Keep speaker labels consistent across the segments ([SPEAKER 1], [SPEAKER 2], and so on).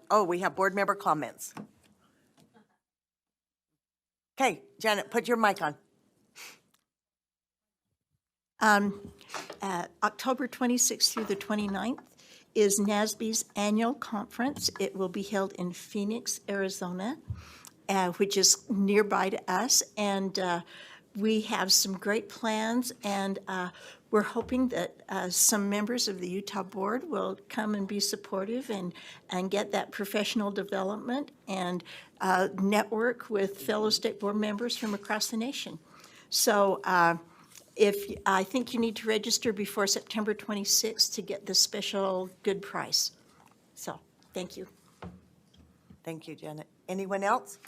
[SPEAKER 1] Oh, we have board member comments. Okay, Janet, put your mic on.
[SPEAKER 2] October 26th through the 29th is NASB's annual conference. It will be held in Phoenix, Arizona, which is nearby to us. And we have some great plans, and we're hoping that some members of the Utah Board will come and be supportive and get that professional development and network with fellow state board members from across the nation. So I think you need to register before September 26th to get the special good price. So, thank you.
[SPEAKER 1] Thank you, Janet. Anyone else?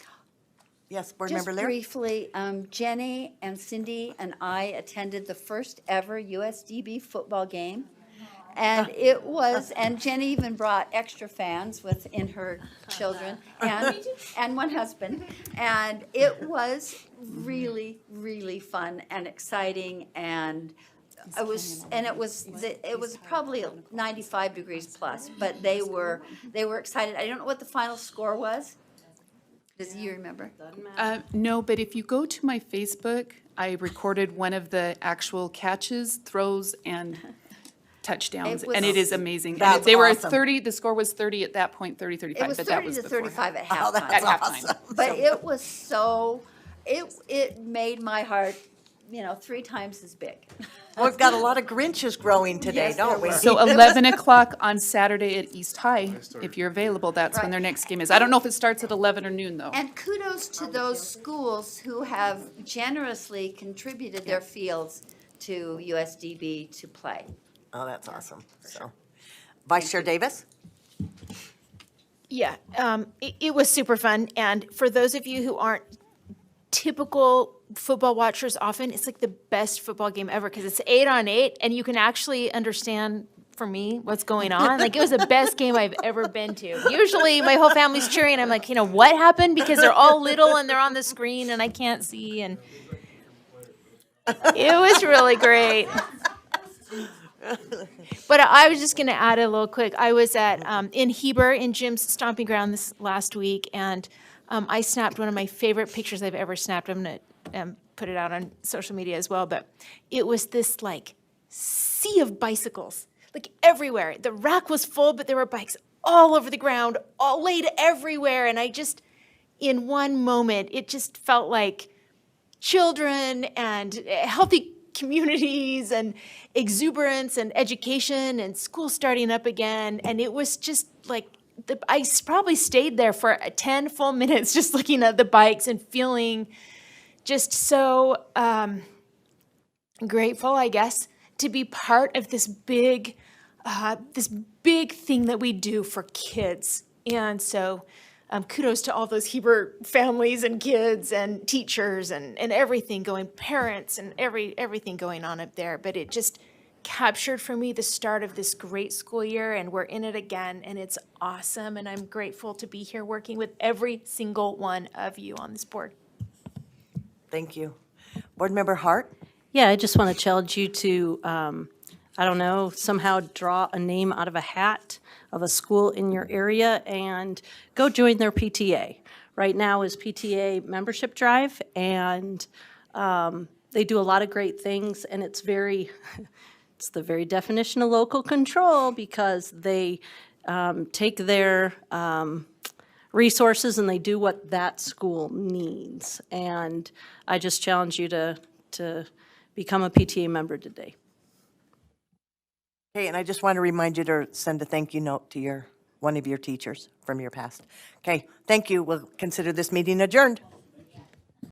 [SPEAKER 1] Yes, board
[SPEAKER 3] Just
[SPEAKER 1] member Lear?
[SPEAKER 3] briefly, Jenny and Cindy and I attended the first ever USDB football game. And it was, and Jenny even brought extra fans within her children and one husband. And it was really, really fun and exciting, and it was probably 95 degrees plus, but they were excited. I don't know what the final score was. Does you remember?
[SPEAKER 4] No, but if you go to my Facebook, I recorded one of the actual catches, throws, and touchdowns, and it is amazing. And
[SPEAKER 1] That's
[SPEAKER 4] they were
[SPEAKER 1] awesome.
[SPEAKER 4] 30, the score was 30 at that point, 30, 35,
[SPEAKER 3] It was
[SPEAKER 4] but that
[SPEAKER 3] 30
[SPEAKER 4] was
[SPEAKER 3] to
[SPEAKER 4] before.
[SPEAKER 3] 35 at
[SPEAKER 1] Oh,
[SPEAKER 3] halftime.
[SPEAKER 1] that's
[SPEAKER 4] At
[SPEAKER 1] awesome.
[SPEAKER 4] halftime.
[SPEAKER 3] But it was so, it made my heart, 3 times as big.
[SPEAKER 1] We've got a lot of Grinches growing today,
[SPEAKER 3] Yes,
[SPEAKER 1] don't we?
[SPEAKER 3] there
[SPEAKER 4] So 11 o'clock on Saturday at East High, if you're available, that's when
[SPEAKER 3] Right.
[SPEAKER 4] their next game is. I don't know if it starts at 11 or noon, though.
[SPEAKER 3] And kudos to those schools who have generously contributed their fields to USDB to play.
[SPEAKER 1] Oh, that's awesome. So, Vice Chair Davis?
[SPEAKER 5] Yeah, it was super fun. And for those of you who aren't typical football watchers often, it's like the best football game ever because it's 8-on-8 and you can actually understand, for me, what's going on. Like, it was the best game I've ever been to. Usually my whole family's cheering. I'm like, what happened? Because they're all little and they're on the screen and I can't see. And it was really great. But I was just going to add a little quick. I was at in Heber in Jim's stomping ground this last week, and I snapped one of my favorite pictures I've ever snapped. I'm going to put it out on social media as well. But it was this like sea of bicycles, like everywhere. The rack was full, but there were bikes all over the ground, all laid everywhere. And I just, in one moment, it just felt like children and healthy communities and exuberance and education and school starting up again. And it was just like, I probably stayed there for 10 full minutes just looking at the bikes and feeling just so grateful, I guess, to be part of this big thing that we do for kids. And so kudos to all those Heber families and kids and teachers and everything going, parents and everything going on up there. But it just captured for me the start of this great school year, and we're in it again, and it's awesome. And I'm grateful to be here working with every single one of you on this board.
[SPEAKER 1] Thank you. Board Member Hart?
[SPEAKER 6] Yeah, I just want to challenge you to, I don't know, somehow draw a name out of a hat of a school in your area and go join their PTA. Right now is PTA membership drive, and they do a lot of great things, and it's it's the very definition of local control because they take their resources and they do what that school needs. And I just challenge you to become a PTA member today.
[SPEAKER 1] Okay, and I just want to remind you to send a thank you note to one of your teachers from your past. Okay, thank you. We'll consider this meeting adjourned.